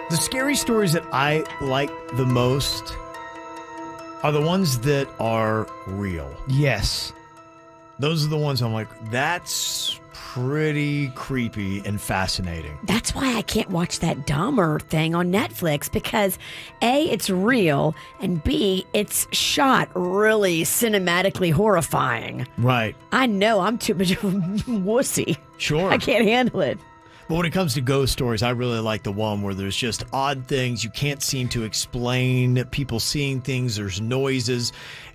The scary stories that I like the most are the ones that are real. Yes. Those are the ones I'm like, that's pretty creepy and fascinating. That's why I can't watch that Dahmer thing on Netflix because A, it's real, and B, it's shot really cinematically horrifying. Right. I know I'm too much of a wussy. Sure. I can't handle it. But when it comes to ghost stories, I really like the one where there's just odd things you can't seem to explain, people seeing things, there's noises,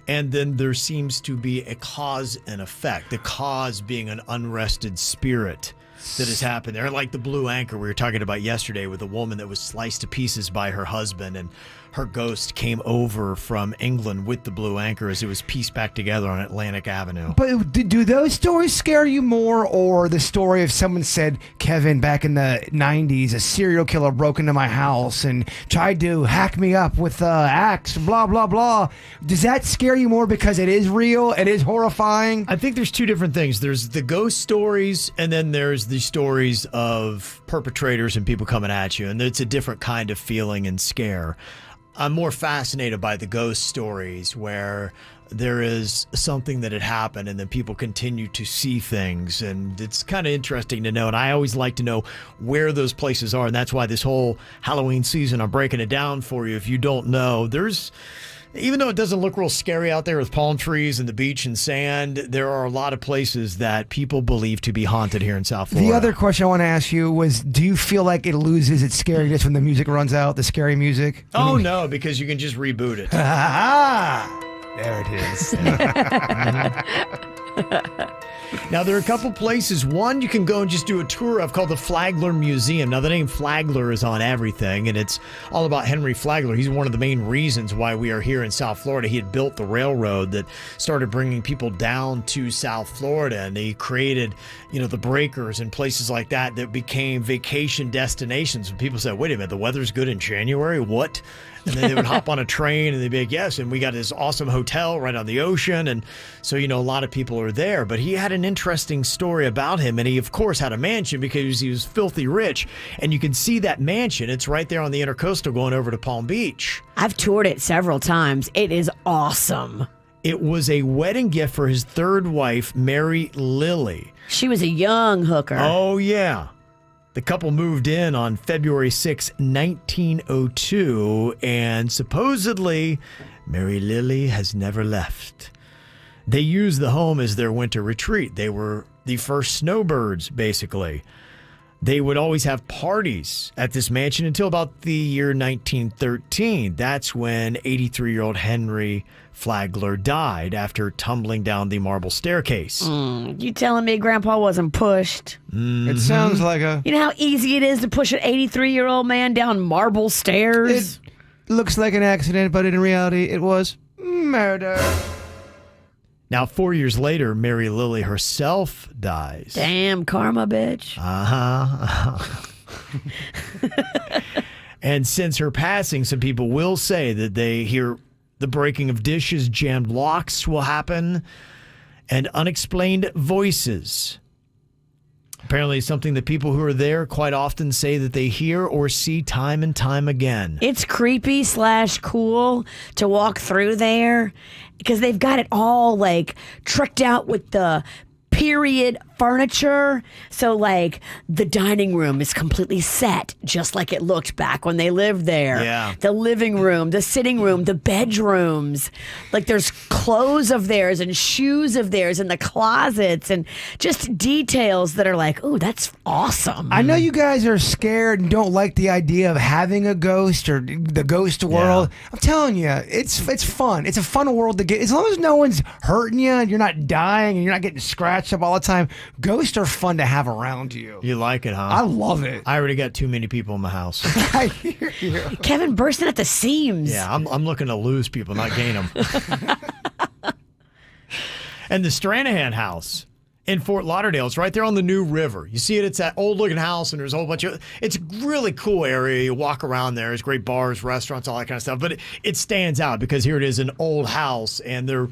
and then there seems to be a cause and effect, the cause being an unrested spirit that has happened there. Like the Blue Anchor we were talking about yesterday with a woman that was sliced to pieces by her husband, and her ghost came over from England with the Blue Anchor as it was pieced back together on Atlantic Avenue. But do those stories scare you more, or the story of someone said, Kevin, back in the 90s, a serial killer broke into my house and tried to hack me up with axe, blah, blah, blah. Does that scare you more because it is real, it is horrifying? I think there's two different things. There's the ghost stories, and then there's the stories of perpetrators and people coming at you, and it's a different kind of feeling and scare. I'm more fascinated by the ghost stories where there is something that had happened and then people continue to see things, and it's kind of interesting to know, and I always like to know where those places are, and that's why this whole Halloween season I'm breaking it down for you. If you don't know, even though it doesn't look real scary out there with palm trees and the beach and sand, there are a lot of places that people believe to be haunted here in South Florida. The other question I want to ask you was, do you feel like it loses its scariness when the music runs out, the scary music? Oh, no, because you can just reboot it. There it is. Now, there are a couple places. One, you can go and just do a tour of called the Flagler Museum. Now, the name Flagler is on everything, and it's all about Henry Flagler. He's one of the main reasons why we are here in South Florida. He had built the railroad that started bringing people down to South Florida, and he created, the breakers and places like that became vacation destinations. And people said, wait a minute, the weather's good in January? What? And then they would hop on a train and they'd be like, yes, and we got this awesome hotel right on the ocean. And so, a lot of people are there. But he had an interesting story about him. And he, of course, had a mansion because he was filthy rich. And you can see that mansion. It's right there on the Intercoastal going over to Palm Beach. I've toured it several times. It is awesome. It was a wedding gift for his third wife, Mary Lilly. She was a young hooker. Oh, yeah. The couple moved in on February 6, 1902, and supposedly Mary Lilly has never left. They used the home as their winter retreat. They were the first snowbirds, basically. They would always have parties at this mansion until about the year 1913. That's when 83-year-old Henry Flagler died after tumbling down the marble staircase. You telling me Grandpa wasn't pushed? Mm-hmm. It sounds like a... You know how easy it is to push an 83-year-old man down marble stairs? It looks like an accident, but in reality, it was murder. Now, 4 years later, Mary Lilly herself dies. Damn karma, bitch. And since her passing, some people will say that they hear the breaking of dishes, jammed locks will happen, and unexplained voices. Apparently something that people who are there quite often say that they hear or see time and time again. It's creepy / cool to walk through there because they've got it all tricked out with the period furniture. So the dining room is completely set just like it looked back when they lived there. Yeah. The living room, the sitting room, the bedrooms. There's clothes of theirs and shoes of theirs in the closets and just details that are ooh, that's awesome. I know you guys are scared and don't like the idea of having a ghost or the ghost world. Yeah. I'm telling you, it's fun. It's a fun world to get. As long as no one's hurting you and you're not dying and you're not getting scratched up all the time, ghosts are fun to have around you. You like it, huh? I love it. I already got too many people in my house. I hear you. Kevin bursting at the seams. Yeah, I'm looking to lose people, not gain them. And the Stranahan house in Fort Lauderdale. It's right there on the New River. You see it, it's that old looking house, and there's a whole bunch of, it's a really cool area. You walk around there, there's great bars, restaurants, all that kind of stuff. But it stands out because here it is, an old house, and they're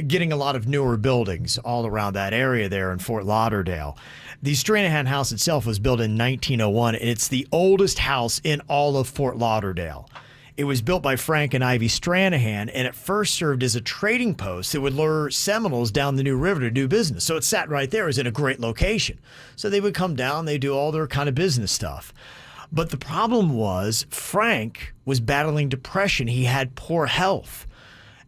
getting a lot of newer buildings all around that area there in Fort Lauderdale. The Stranahan house itself was built in 1901, and it's the oldest house in all of Fort Lauderdale. It was built by Frank and Ivy Stranahan, and it first served as a trading post that would lure Seminoles down the New River to do business. So it sat right there. It was in a great location. So they would come down, they do all their kind of business stuff. But the problem was Frank was battling depression. He had poor health.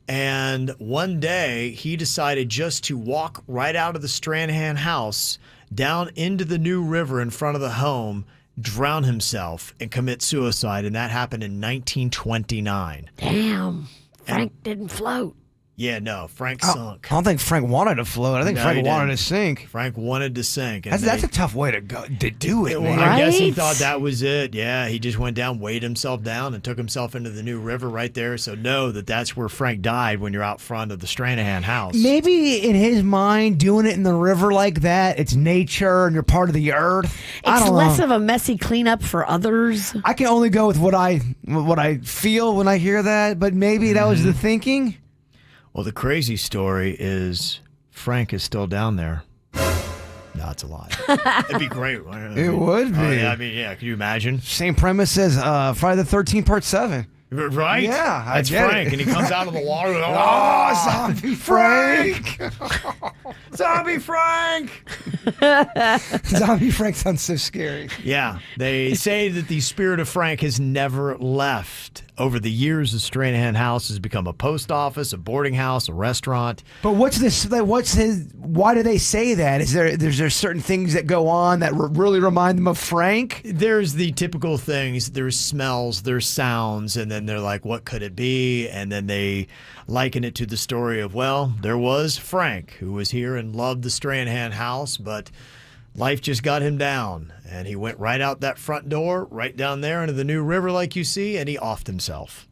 And one day he decided just to walk right out of the Stranahan house down into the New River in front of the home, drown himself, and commit suicide, and that happened in 1929. Damn, Frank didn't float. Yeah, no, Frank sunk. I don't think Frank wanted to float. I think No, Frank he wanted didn't. to sink. Frank wanted to sink. And That's a tough way to go to do it, man. I guess he Right? thought that was it. Yeah, he just went down, weighed himself down, and took himself into the New River right there. So know that that's where Frank died when you're out front of the Stranahan house. Maybe in his mind, doing it in the river like that, it's nature and you're part of the earth. I It's don't less know. of a messy cleanup for others. I can only go with what I feel when I hear that, but maybe that was the thinking. Well, the crazy story is Frank is still down there. No, it's a lie. It'd be great. It would be. Oh, yeah, I mean, yeah. Can you imagine? Same premise as Friday the 13th Part 7. Right? Yeah, I That's get Frank, it. and he comes out of the water. Oh, Zombie Frank! Zombie Frank! Zombie Frank sounds so scary. Yeah, they say that the spirit of Frank has never left. Over the years, the Stranahan house has become a post office, a boarding house, a restaurant. But what's this? What's his? Why do they say that? Is there certain things that go on that really remind them of Frank? There's the typical things. There's smells, there's sounds, and then they're like, what could it be? And then they liken it to the story of, well, there was Frank who was here and loved the Stranahan house, but life just got him down, and he went right out that front door, right down there into the New River like you see, and he offed himself.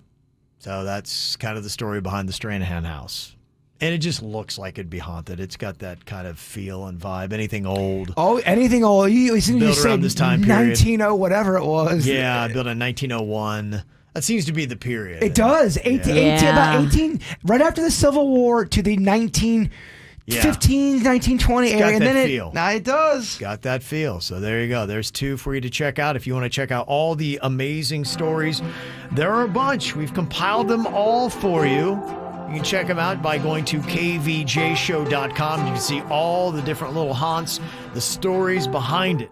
So that's kind of the story behind the Stranahan house. And it just looks like it'd be haunted. It's got that kind of feel and vibe. Anything old. Oh, anything old. You Built say around this time period. 1900 whatever it was. Yeah, built in 1901. That seems to be the period. It does. 18, about 18, right after the Civil War to the 1915, 1920 got area. And that then feel. it does. Got that feel. So there you go. There's two for you to check out. If you want to check out all the amazing stories, there are a bunch. We've compiled them all for you. You can check them out by going to kvjshow.com. You can see all the different little haunts, the stories behind it.